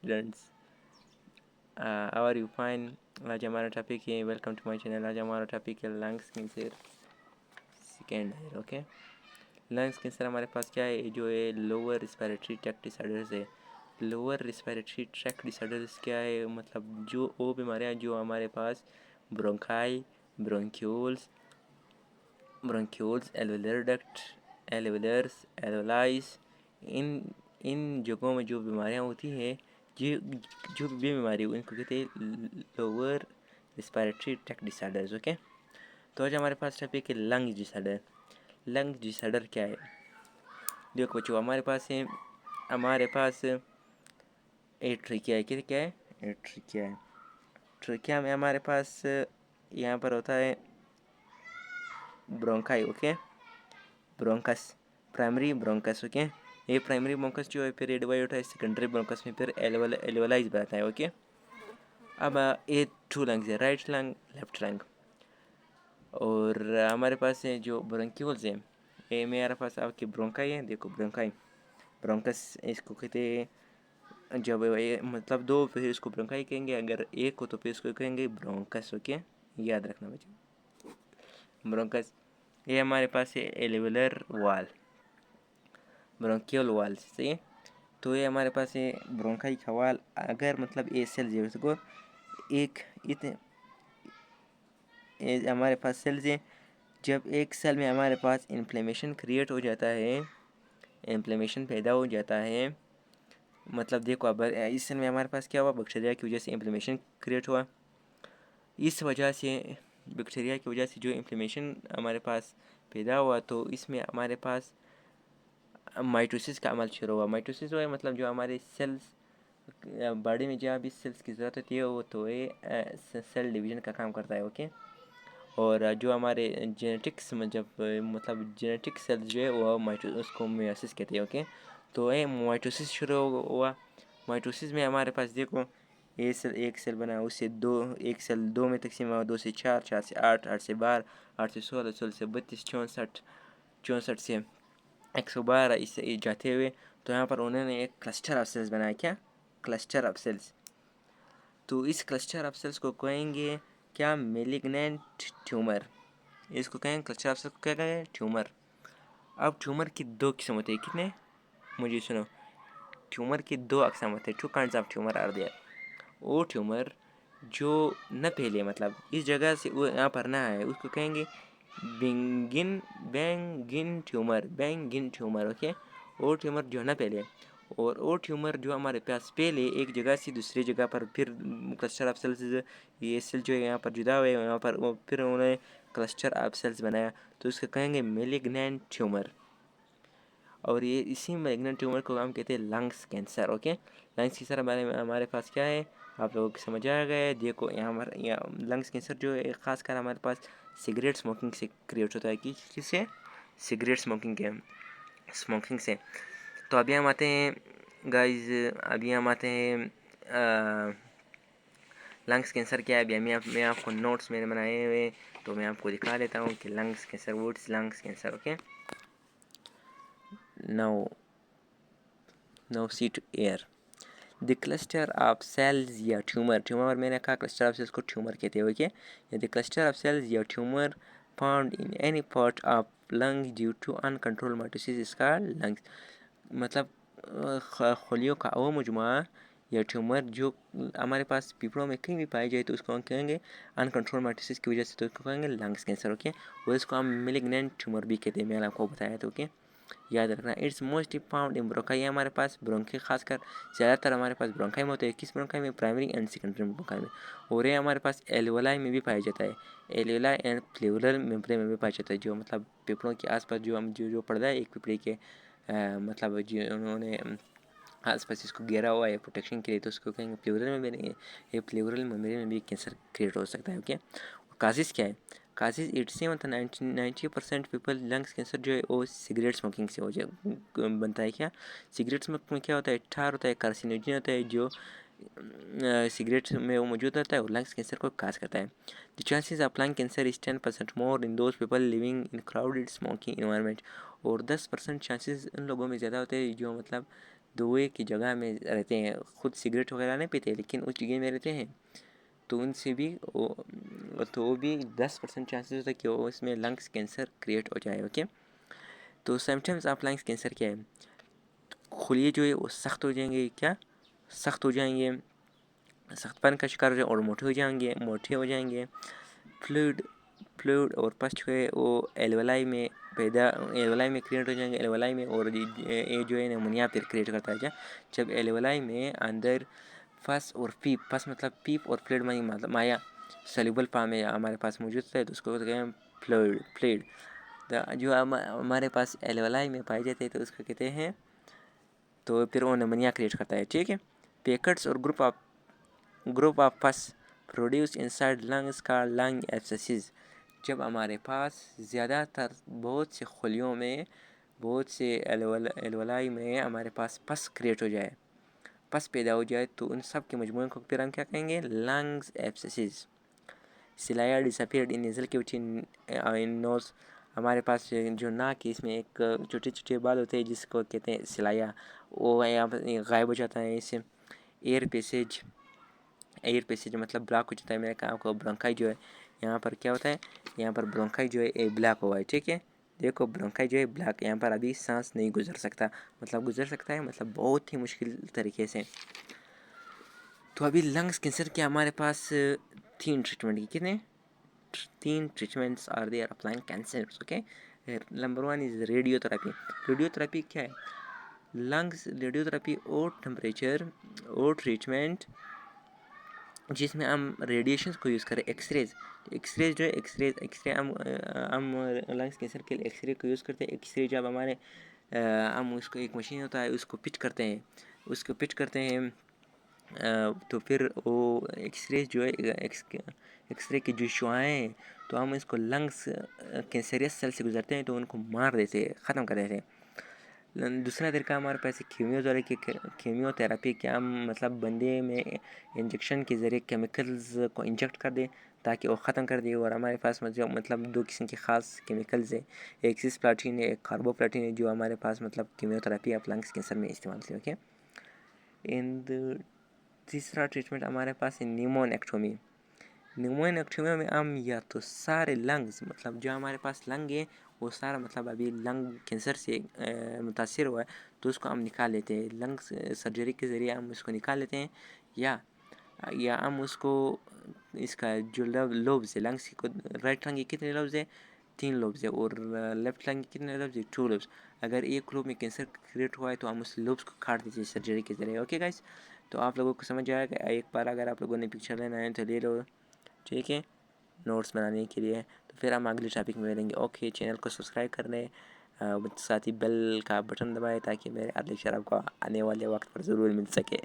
Students, our you fine. आज हमारा topic है, वेलकम टू माय चैनल। आज हमारा टॉपिक है lungs cancer second year. Okay, lungs cancer हमारे पास क्या है, जो है लोअर रिस्पिरेटरी ट्रैक्ट डिसऑर्डर्स है। लोअर रिस्पिरेटरी ट्रैक्ट डिसऑर्डर्स क्या है, मतलब जो वो बीमारियाँ जो हमारे पास ब्रोंकाई, ब्रोंक्यूल्स, एल्वेलर डक्ट, एल्वेलर्स, एल्वलाइस, इन इन जगहों में जो बीमारियाँ होती हैं, जो भी बीमारी उनको कहते हैं lower respiratory tract disorders. Okay, तो आज हमारे पास टॉपिक है लंग डिसऑर्डर। लंग डिसऑर्डर क्या है? देखो बच्चों, हमारे पास एक ट्रिकिया है। क्या है? एक ट्रिकिया है। ट्रिकिया में हमारे पास यहाँ पर होता है bronchi. Okay, bronchus, primary bronchus. Okay, ये प्राइमरी ब्रोंकस जो है फिर ये डिवाइड होता है सेकेंडरी ब्रोंकस में, फिर एल्वेलाइज बनाता है। ओके, अब ये टू लंग्स है, राइट लंग, लेफ्ट लंग। और हमारे पास है जो ब्रोंक्यूल्स है, ये मेरे पास आपकी ब्रोंकाई है। देखो ब्रोंकाई, ब्रोंकस इसको कहते हैं। जब ये मतलब दो फिर इसको ब्रोंकाई कहेंगे, अगर एक हो तो फिर इसको कहेंगे ब्रोंकस। ओके, याद रखना बच्चों, ब्रोंकस। ये हमारे पास है एल्वेलर वाल, ब्रोंकियल वाल। सही है, तो ये हमारे पास है ब्रोंकाई का वाल। अगर मतलब ए सेल जो है एक इतने हमारे पास सेल्स हैं, जब एक सेल में हमारे पास इन्फ्लेमेशन क्रिएट हो जाता है, इन्फ्लेमेशन पैदा हो जाता है, मतलब देखो अब इस सेल में हमारे पास क्या हुआ, बैक्टीरिया की वजह से इन्फ्लेमेशन क्रिएट हुआ। इस वजह से बैक्टीरिया की वजह से जो इन्फ्लेमेशन हमारे पास पैदा हुआ, तो इसमें हमारे पास माइटोसिस का अमल शुरू हुआ। माइटोसिस हुआ मतलब जो हमारे सेल्स बॉडी में जहाँ भी सेल्स की ज़रूरत होती है, वो तो ये सेल डिवीजन का काम करता है। ओके, और जो हमारे जेनेटिक्स में जब मतलब जेनेटिक सेल्स जो है वो उसको मायोसिस कहते हैं। ओके, तो ये माइटोसिस शुरू हुआ। माइटोसिस में हमारे पास देखो ये सेल, एक सेल बना, उससे दो, एक सेल दो में तकसीम हुआ, दो से चार, चार से आठ, आठ से बारह, आठ से सोलह, सोलह से 32, 64, 64 से 112 इससे जाते हुए, तो यहाँ पर उन्होंने एक क्लस्टर ऑफ सेल्स बनाया। क्या? Cluster of cells. तो इस क्लस्टर ऑफ सेल्स को कहेंगे क्या? Malignant tumour. इसको कहेंगे क्लस्टर ऑफ सेल्स को क्या कहेंगे? ट्यूमर। अब ट्यूमर की दो किस्म होती है। कितने? मुझे सुनो, ट्यूमर की दो अकसाम होते हैं। Two kinds of tumour are there. वो ट्यूमर जो न फैले, मतलब इस जगह से वो यहाँ पर ना है, उसको कहेंगे बेंगिन ट्यूमर, बेंगिन ट्यूमर। ओके, वो ट्यूमर जो ना फैले, और वो ट्यूमर जो हमारे पास पहले एक जगह से दूसरी जगह पर फिर क्लस्टर ऑफ सेल्स, ये सेल जो है यहाँ पर जुदा हुए, यहाँ पर वो फिर उन्होंने क्लस्टर ऑफ सेल्स बनाया, तो उसको कहेंगे मेलिग्नेंट ट्यूमर। और ये इसी मेलिग्नेंट ट्यूमर को हम कहते हैं lungs cancer. Okay, lungs cancer हमारे पास क्या है, आप लोगों को समझ आ गया है। देखो यहाँ लंग्स कैंसर जो है ख़ासकर हमारे पास सिगरेट स्मोकिंग से क्रिएट होता है। कि किससे? सिगरेट स्मोकिंग से। तो अभी हम आते हैं गाइज, अभी हम आते हैं लंग्स कैंसर क्या है। अभी मैं आपको नोट्स मेरे बनाए हुए, तो मैं आपको दिखा देता हूँ कि lungs cancer, what's lungs cancer. Okay, now see to here the cluster of cells या ट्यूमर मैंने कहा क्लस्टर ऑफ सेल्स को ट्यूमर कहते हैं। ओके, द क्लस्टर ऑफ सेल्स या tumour found in any part of lung due to uncontrol mitosis is called lungs. मतलब खलियों का वो मजमुआ या ट्यूमर जो हमारे पास फेफड़ों में कहीं भी पाई जाए, तो उसको हम कहेंगे अनकंट्रोल माइटोसिस की वजह से, तो उसको कहेंगे लंग्स कैंसर। ओके, और इसको हम मेलिग्नेंट ट्यूमर भी कहते हैं, मैंने आपको बताया था। ओके, याद रखना। It's most found in bronchi. हमारे पास ब्रोंकी, खासकर ज़्यादातर हमारे पास ब्रोंकाई में होते हैं। किस ब्रोंकाई में? प्राइमरी एंड सेकेंडरी ब्रोंकाई में। और ये हमारे पास एल्वेलाई में भी पाया जाता है। एल्वेलाई एंड प्लेवरल मेम्ब्रेन में भी पाया जाता है, जो मतलब फेफड़ों के आसपास जो पर्दा है एक फेफड़े के मतलब जो उन्होंने आसपास इसको घेरा हुआ है प्रोटेक्शन के लिए, तो उसको कहेंगे प्लेवरल मेम्ब्रेन। ये प्लेवरल मेम्ब्रेन में भी कैंसर क्रिएट हो सकता है। ओके, काजिस क्या है? काजिस 90% पीपल लंग्स कैंसर जो है वो सिगरेट स्मोकिंग से हो जाए बनता है। क्या? सिगरेट स्मोक में क्या होता है? ठार होता है, कार्सिनोजन होता है, जो सिगरेट में वो मौजूद रहता है, और लंग्स कैंसर को काज करता है। The chances of lung cancer is 10% more in those people living in crowded smoking environment. और 10% चांसेस उन लोगों में ज़्यादा होते हैं जो मतलब धुएँ की जगह में रहते हैं, खुद सिगरेट वगैरह नहीं पीते लेकिन उस जगह में रहते हैं, तो उनसे भी वो भी 10% चांसेस होता है कि वो इसमें लंग्स कैंसर क्रिएट हो जाए। ओके, तो सिम्टम्स ऑफ लंग्स कैंसर क्या है? खुलिए जो है वो सख्त हो जाएंगे, क्या सख्त हो जाएंगे, सख्तपन का शिकार हो जाए और मोटे हो जाएंगे। फ्लूइड और पस जो है वो एल्वेलाई में क्रिएट हो जाएंगे, एल्वेलाई में। और ये जो है निमोनिया फिर क्रिएट करता है। क्या जब एल्वेलाई में अंदर फस और पीप मतलब पीप और फ्लूइड में मतलब माया सॉल्युबल फॉर्म में हमारे पास मौजूद है, तो उसको कहते हैं फ्लूइड। जो हमारे पास एल्वेलाई में पाए जाते हैं तो उसको कहते हैं, तो फिर वो निमोनिया क्रिएट करता है। ठीक है, पैकेट्स और ग्रुप ऑफ पस प्रोड्यूस इनसाइड लंग्स का लंग एब्सेसिस। जब हमारे पास ज़्यादातर बहुत से खुलियों में, बहुत से एल्वेलाई में हमारे पास पस क्रिएट हो जाए, पस पैदा हो जाए, तो उन सब के मजमूए को फिर हम क्या कहेंगे? Lungs abscesses. Cilia disappeared in nasal cavity in nose. हमारे पास जो नाक है इसमें एक छोटे छोटे बाल होते हैं जिसको कहते हैं सिलाया, वो यहाँ पर गायब हो जाता है। इससे एयर पैसेज मतलब ब्लॉक हो जाता है। मैंने कहा आपको ब्रोंकाई जो है यहाँ पर क्या होता है, यहाँ पर ब्रोंकाई जो है ब्लॉक हुआ है। ठीक है, देखो ब्रोंकाई जो है ब्लॉक, यहाँ पर अभी सांस नहीं गुजर सकता, मतलब गुजर सकता है मतलब बहुत ही मुश्किल तरीके से। तो अभी लंग्स कैंसर के हमारे पास 3 ट्रीटमेंट की कितने 3 treatments are there of lung cancer. Okay, number 1 is radiotherapy क्या है? लंग्स रेडियोथेरेपी और टेम्परेचर और ट्रीटमेंट जिसमें हम रेडिएशन को यूज़ करें। एक्सरेज जो है एक्सरे हम लंग्स कैंसर के लिए एक्सरे को यूज़ करते हैं। एक्सरे जब हमारे हम उसको एक मशीन होता है उसको पिच करते हैं, तो फिर वो एक्सरे जो है एक्सरे की जो शुआएँ हैं, तो हम इसको लंग्स कैंसरियस सेल से गुजरते हैं तो उनको मार देते हैं, ख़त्म कर देते हैं। दूसरा तरीका हमारे पास कीमियोथेरेपी क्या हम मतलब बंदे में इंजेक्शन के ज़रिए केमिकल्स को इंजेक्ट कर दें ताकि वो ख़त्म कर दे। और हमारे पास मतलब 2 किस्म के ख़ास केमिकल्स है, एक सिस्प्लाटिन है, एक कार्बोप्लाटिन है, जो हमारे पास मतलब कीमियोथेरेपी ऑफ लंग्स कैंसर में इस्तेमाल होती है। ओके, एंड तीसरा ट्रीटमेंट हमारे पास है न्यूमोनेक्टोमी में हम या तो सारे लंग्स मतलब जो हमारे पास लंग है वो सारा मतलब अभी लंग कैंसर से मुतासिर हुआ है तो उसको हम निकाल लेते हैं, लंग्स सर्जरी के ज़रिए हम उसको निकाल लेते हैं। या हम उसको इसका जो लोब्स है लंग्स को, राइट लंग के कितने लोब्स है? 3 लोब्स है, और लेफ्ट लंग के कितने लोब्स है? 2 लोब्स। अगर एक लोब में कैंसर क्रिएट हुआ है तो हम उस लोब्स को काट देते हैं सर्जरी के ज़रिए। ओके गाइस, तो आप लोगों को समझ आएगा। एक बार अगर आप लोगों ने पिक्चर लेना है तो ले लो, ठीक है, नोट्स बनाने के लिए। तो फिर हम अगले टॉपिक में मिलेंगे। ओके, चैनल को सब्सक्राइब करने साथ ही बेल का बटन दबाएं ताकि मेरे अगले लेक्चर आपको आने वाले वक्त पर ज़रूर मिल सके।